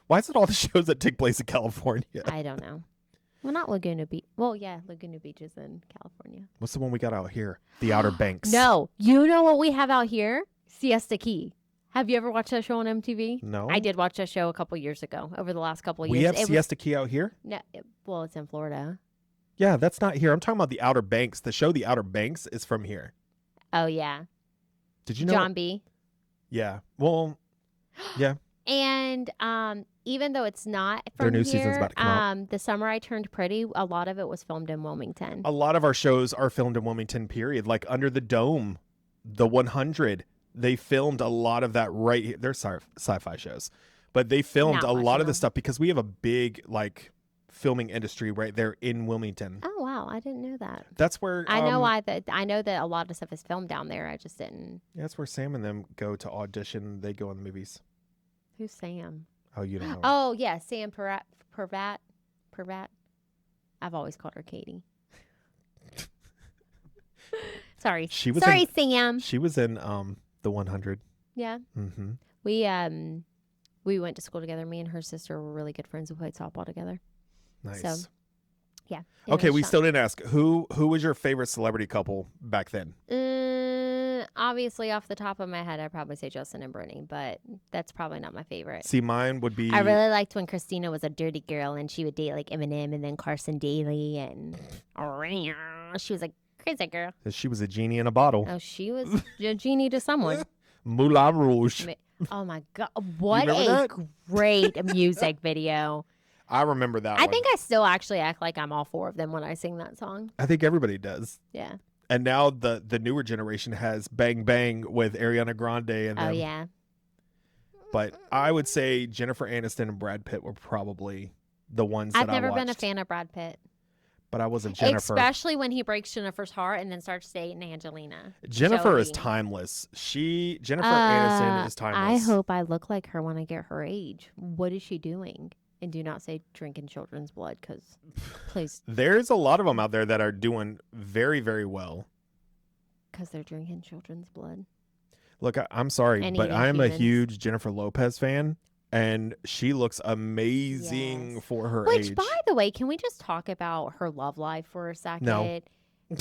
Why is it all the shows that take place in California? I don't know. Well, not Laguna Beach. Well, yeah, Laguna Beach is in California. What's the one we got out here? The Outer Banks. No. You know what we have out here? Siesta Key. Have you ever watched that show on MTV? No. I did watch that show a couple years ago, over the last couple of years. We have Siesta Key out here? No, well, it's in Florida. Yeah, that's not here. I'm talking about the Outer Banks. The show The Outer Banks is from here. Oh, yeah. Did you know? John B. Yeah. Well, yeah. And even though it's not from their new here, season's about to come out. The Summer I Turned Pretty, a lot of it was filmed in Wilmington. A lot of our shows are filmed in Wilmington, period. Like Under the Dome, The 100. They filmed a lot of that right here. They're sci-fi shows. But they filmed a lot of the stuff because we have a big, like, filming industry right there in Wilmington. Oh wow, I didn't know that. That's where I know why that. I know that a lot of stuff is filmed down there. I just didn't. That's where Sam and them go to audition. They go in the movies. Who's Sam? Oh, you don't know. Oh yeah, Sam Pervat. I've always called her Katie. Sorry. Sorry, Sam. She was in the 100. Yeah. Mm-hmm. We went to school together. Me and her sister were really good friends. We played softball together. Nice. So, yeah. Okay, we still didn't ask who was your favorite celebrity couple back then? Obviously, off the top of my head, I'd probably say Justin and Brittany, but that's probably not my favorite. See, mine would be. I really liked when Christina was a dirty girl and she would date like Eminem and then Carson Daly and she was like crazy girl. She was a genie in a bottle. Oh, she was a genie to someone. Moulin Rouge. Oh my God! What a great music video. I remember that. I think I still actually act like I'm all four of them when I sing that song. I think everybody does. Yeah. And now the newer generation has Bang Bang with Ariana Grande and them. Oh yeah. But I would say Jennifer Aniston and Brad Pitt were probably the ones that I watched. I've never been a fan of Brad Pitt. But I wasn't Jennifer. Especially when he breaks Jennifer's heart and then starts dating Angelina. Jennifer is timeless. Jennifer Aniston is timeless. I hope I look like her when I get her age. What is she doing? And do not say drinking children's blood, because please. There's a lot of them out there that are doing very, very well. Because they're drinking children's blood. Look, I'm sorry, but I am a huge Jennifer Lopez fan. And she looks amazing for her age. Which, by the way, can we just talk about her love life for a second? No.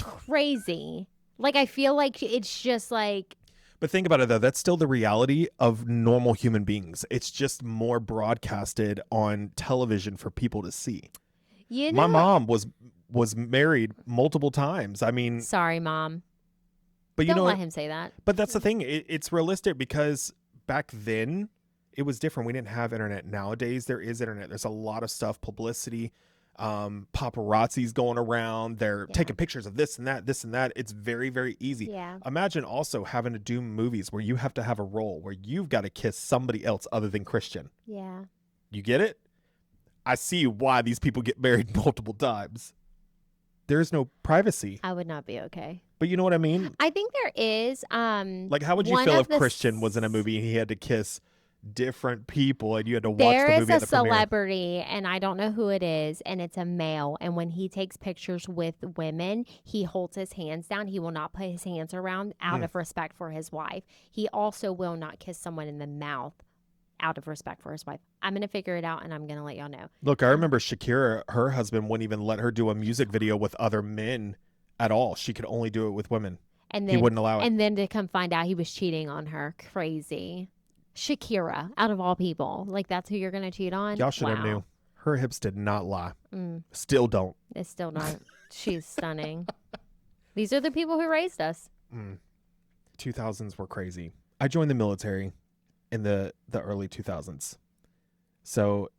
Crazy. Like, I feel like it's just like... But think about it, though. That's still the reality of normal human beings. It's just more broadcasted on television for people to see. You know, my mom was married multiple times. I mean... Sorry, Mom. But Don't let him say that. But that's the thing. It's realistic because back then... It was different. We didn't have internet. Nowadays, there is internet. There's a lot of stuff, publicity, paparazzis going around. They're taking pictures of this and that. It's very, very easy. Yeah. Imagine also having to do movies where you have to have a role where you've got to kiss somebody else other than Christian. Yeah. You get it? I see why these people get married multiple times. There's no privacy. I would not be okay. But you know what I mean? I think there is. Like, how would you feel if Christian was in a movie and he had to kiss different people and you had to watch the movie at the premiere? There is a celebrity, and I don't know who it is, and it's a male, and when he takes pictures with women, he holds his hands down. He will not put his hands around out of respect for his wife. He also will not kiss someone in the mouth out of respect for his wife. I'm going to figure it out, and I'm going to let y'all know. Look, I remember Shakira, her husband wouldn't even let her do a music video with other men at all. She could only do it with women. And then, he wouldn't allow it. And then to come find out he was cheating on her. Crazy. Shakira, out of all people. Like, that's who you're going to cheat on? Y'all should have knew. Her hips did not lie. Mm. Still don't. It's still not. She's stunning. These are the people who raised us. 2000s were crazy. I joined the military in the early 2000s. So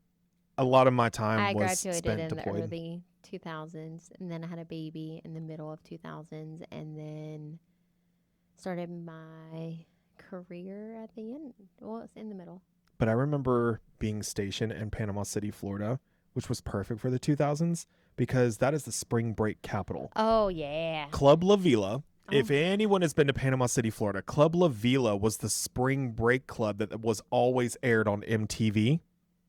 a lot of my time was spent deployed. I graduated in the early 2000s, and then I had a baby in the middle of 2000s, and then started my career at the end. Well, it's in the middle. But I remember being stationed in Panama City, Florida, which was perfect for the 2000s because that is the spring break capital. Oh, yeah. Club La Vila. If anyone has been to Panama City, Florida, Club La Vila was the spring break club that was always aired on MTV.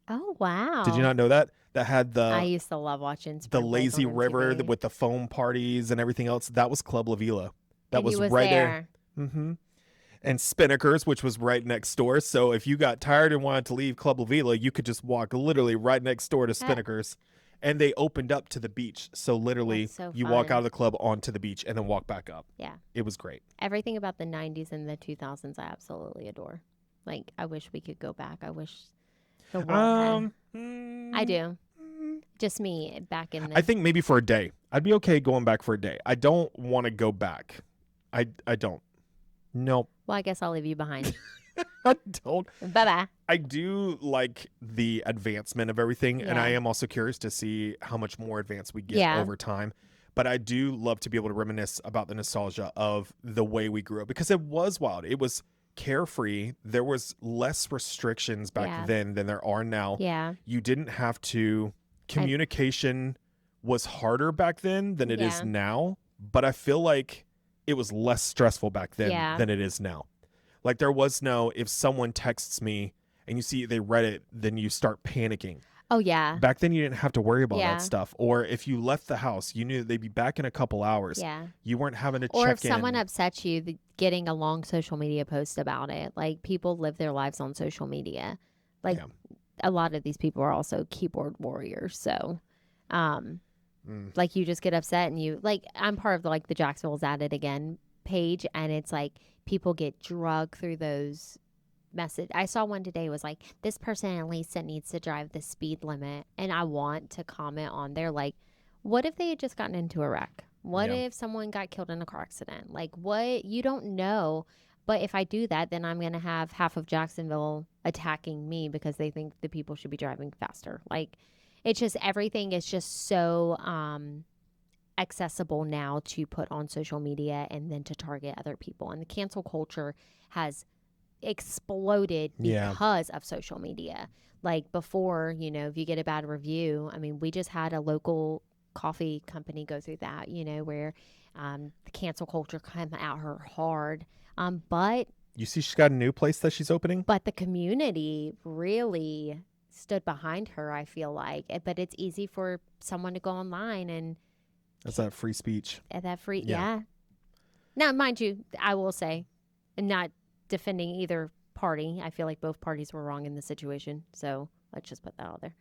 Oh, wow. Did you not know that? That had I used to love watching the lazy river with the foam parties and everything else. That was Club La Vila. That was right there. Mm-hmm. And Spinnakers, which was right next door. So if you got tired and wanted to leave Club La Vila, you could just walk literally right next door to Spinnakers. And they opened up to the beach. So literally you walk out of the club onto the beach and then walk back up. Yeah. It was great. Everything about the 90s and the 2000s I absolutely adore. Like, I wish we could go back. I wish the world had. I do. Just me back in the... I think maybe for a day. I'd be okay going back for a day. I don't want to go back. I don't. Nope. Well, I guess I'll leave you behind. I don't. Bye-bye. I do like the advancement of everything, and I am also curious to see how much more advanced we get over time. But I do love to be able to reminisce about the nostalgia of the way we grew up, because it was wild. It was carefree. There was less restrictions back then than there are now. Yeah. You didn't have to communication was harder back then than it is now, but I feel like it was less stressful back then than it is now. Like there was no, if someone texts me and you see they read it, then you start panicking. Oh, yeah. Back then you didn't have to worry about that stuff. Or if you left the house, you knew they'd be back in a couple hours. Yeah. You weren't having to check in. Or if someone upsets you, getting a long social media post about it. Like people live their lives on social media. Like a lot of these people are also keyboard warriors. So, like you just get upset and you like, I'm part of like the Jacksonville's At It Again page, and it's like people get drugged through those message. I saw one today was like, this person in Lisa needs to drive the speed limit, and I want to comment on there like, what if they had just gotten into a wreck? What if someone got killed in a car accident? Like, what? You don't know. But if I do that, then I'm going to have half of Jacksonville attacking me because they think the people should be driving faster. Like, it's just, everything is just so accessible now to put on social media and then to target other people. And the cancel culture has exploded because of social media. Like before, you know, if you get a bad review, I mean, we just had a local coffee company go through that, you know, where the cancel culture came at her hard. But you see she's got a new place that she's opening? But the community really stood behind her, I feel like. But it's easy for someone to go online and... That's that free speech. Yeah. Now, mind you, I will say, I'm not defending either party. I feel like both parties were wrong in the situation. So let's just put that out there.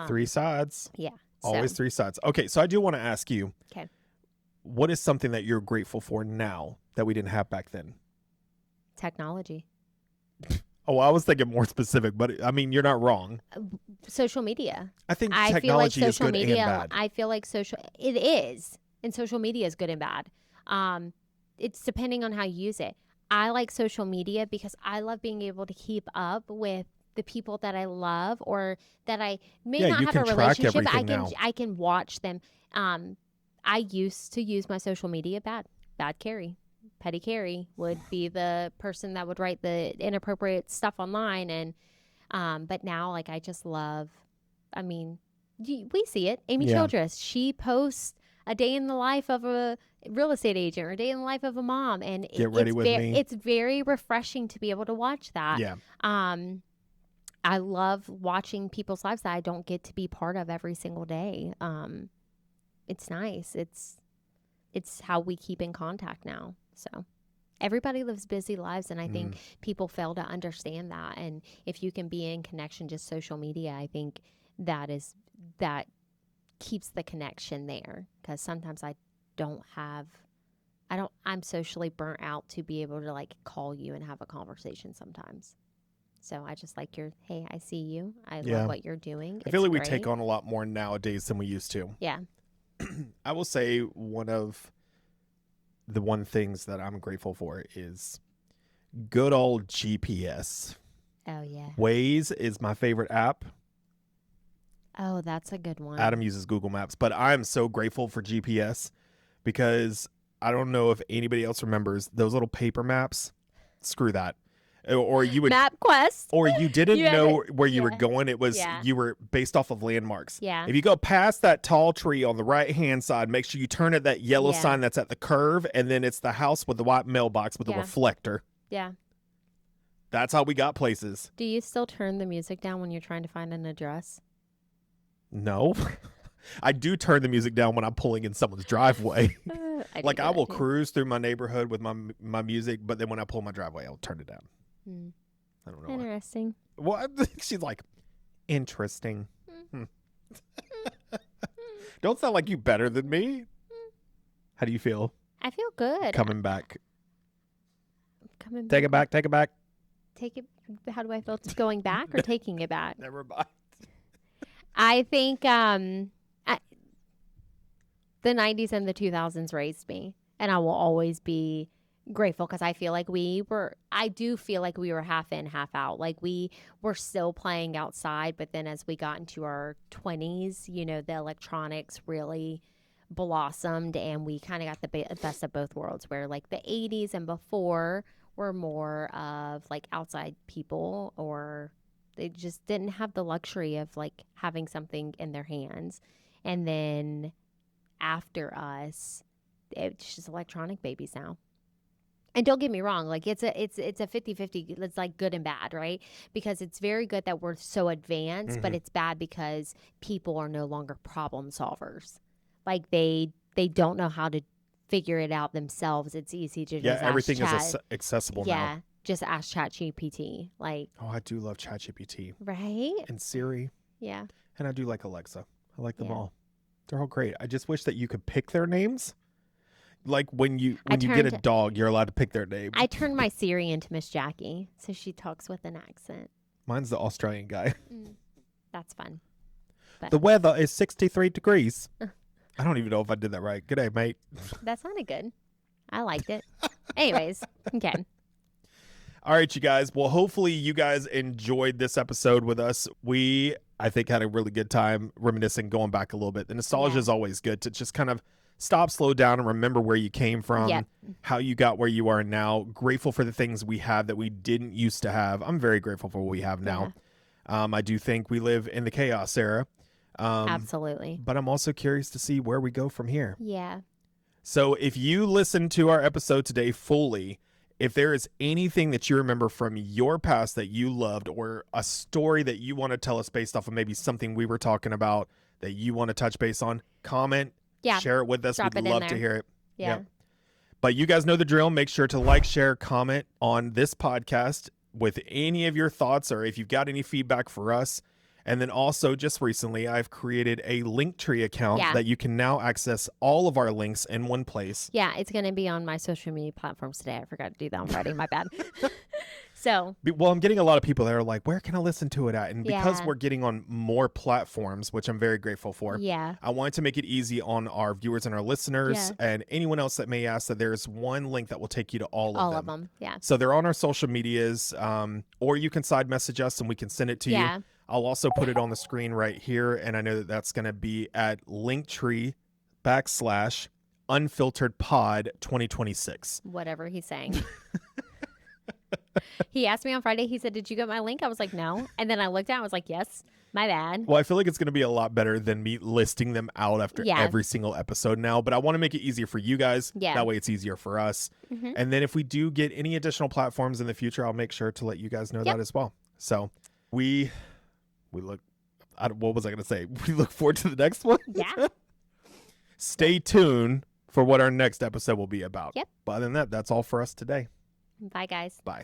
Three sides. Yeah. Always three sides. Okay, so I do want to ask you, okay, what is something that you're grateful for now that we didn't have back then? Technology. Oh, I was thinking more specific, but I mean, you're not wrong. Social media. I think technology is good and bad. I feel like it is. And social media is good and bad. It's depending on how you use it. I like social media because I love being able to keep up with the people that I love or that I may not have a relationship. I can watch them. I used to use my social media bad Carrie. Petty Carrie would be the person that would write the inappropriate stuff online. And but now, like, I just love, I mean, we see it. Amy Childress, she posts a day in the life of a real estate agent or a day in the life of a mom. And it's very refreshing to be able to watch that. Yeah. I love watching people's lives that I don't get to be part of every single day. It's nice. It's how we keep in contact now. So everybody lives busy lives, and I think people fail to understand that. And if you can be in connection, just social media, I think that keeps the connection there. Because sometimes I'm socially burnt out to be able to like call you and have a conversation sometimes. So I just like hey, I see you. I love what you're doing. I feel like we take on a lot more nowadays than we used to. Yeah. I will say one things that I'm grateful for is good old GPS. Oh, yeah. Waze is my favorite app. Oh, that's a good one. Adam uses Google Maps, but I'm so grateful for GPS because I don't know if anybody else remembers those little paper maps. Screw that. Or you would MapQuest, or you didn't know where you were going. It was you were based off of landmarks. Yeah. If you go past that tall tree on the right hand side, make sure you turn at that yellow sign that's at the curve, and then it's the house with the white mailbox with the reflector. Yeah. That's how we got places. Do you still turn the music down when you're trying to find an address? No. I do turn the music down when I'm pulling in someone's driveway. I will cruise through my neighborhood with my music, but then when I pull my driveway, I'll turn it down. I don't know. Interesting. Well, she's like, interesting. Don't sound like you better than me. How do you feel? I feel good. Coming back. Take it back. Take it. How do I feel? Going back or taking it back? Never mind. I think the 90s and the 2000s raised me, and I will always be grateful because I feel like I do feel like we were half in, half out. Like we were still playing outside, but then as we got into our 20s, you know, the electronics really blossomed, and we kind of got the best of both worlds, where like the 80s and before were more of like outside people or They just didn't have the luxury of like having something in their hands. And then after us, it's just electronic babies now. And don't get me wrong, like it's a 50-50. It's like good and bad, right? Because it's very good that we're so advanced, but it's bad because people are no longer problem solvers. Like they don't know how to figure it out themselves. It's easy to just everything ask is accessible now. Yeah, just ask ChatGPT. Like, oh, I do love ChatGPT right? and Siri, Yeah. and I do like Alexa. I like them Yeah. all. They're all great. I just wish that you could pick their names. Like when you I get a turned- dog, you're allowed to pick their name. I turned my Siri into Miss Jackie, so she talks with an accent. Mine's the Australian guy. That's fun. The weather is 63 degrees. I don't even know if I did that right. Good day, mate. That sounded good. I liked it. Anyways, okay. All right, you guys. Well, hopefully you guys enjoyed this episode with us. We, I think, had a really good time reminiscing, going back a little bit. The nostalgia is always good to just kind of stop, slow down, and remember where you came from, how you got where you are now. Grateful for the things we have that we didn't used to have. I'm very grateful for what we have now. I do think we live in the chaos era. Absolutely. But I'm also curious to see where we go from here. Yeah. So if you listen to our episode today fully, if there is anything that you remember from your past that you loved, or a story that you want to tell us based off of maybe something we were talking about that you want to touch base on, comment, share it with us. We'd love to hear it. Yeah. Yep. But you guys know the drill. Make sure to like, share, comment on this podcast with any of your thoughts, or if you've got any feedback for us. And then also, just recently, I've created a Linktree account that you can now access all of our links in one place. Yeah, it's going to be on my social media platforms today. I forgot to do that on Friday. My bad. So, well, I'm getting a lot of people that are like, where can I listen to it at? And because we're getting on more platforms, which I'm very grateful for, I wanted to make it easy on our viewers and our listeners and anyone else that may ask, that there's one link that will take you to all of them. Yeah. So they're on our social medias, or you can side message us and we can send it to you. I'll also put it on the screen right here, and I know that that's going to be at Linktree/Unfiltered Pod 2026. Whatever he's saying. He asked me on Friday, he said, did you get my link? I was like, no. And then I looked at it, I was like, yes, my bad. Well, I feel like it's going to be a lot better than me listing them out after every single episode now, but I want to make it easier for you guys. That way it's easier for us. And then if we do get any additional platforms in the future, I'll make sure to let you guys know that as well. So we look, what was I going to say? We look forward to the next one. Yeah. Stay tuned for what our next episode will be about. Yep. But other than that, that's all for us today. Bye, guys. Bye.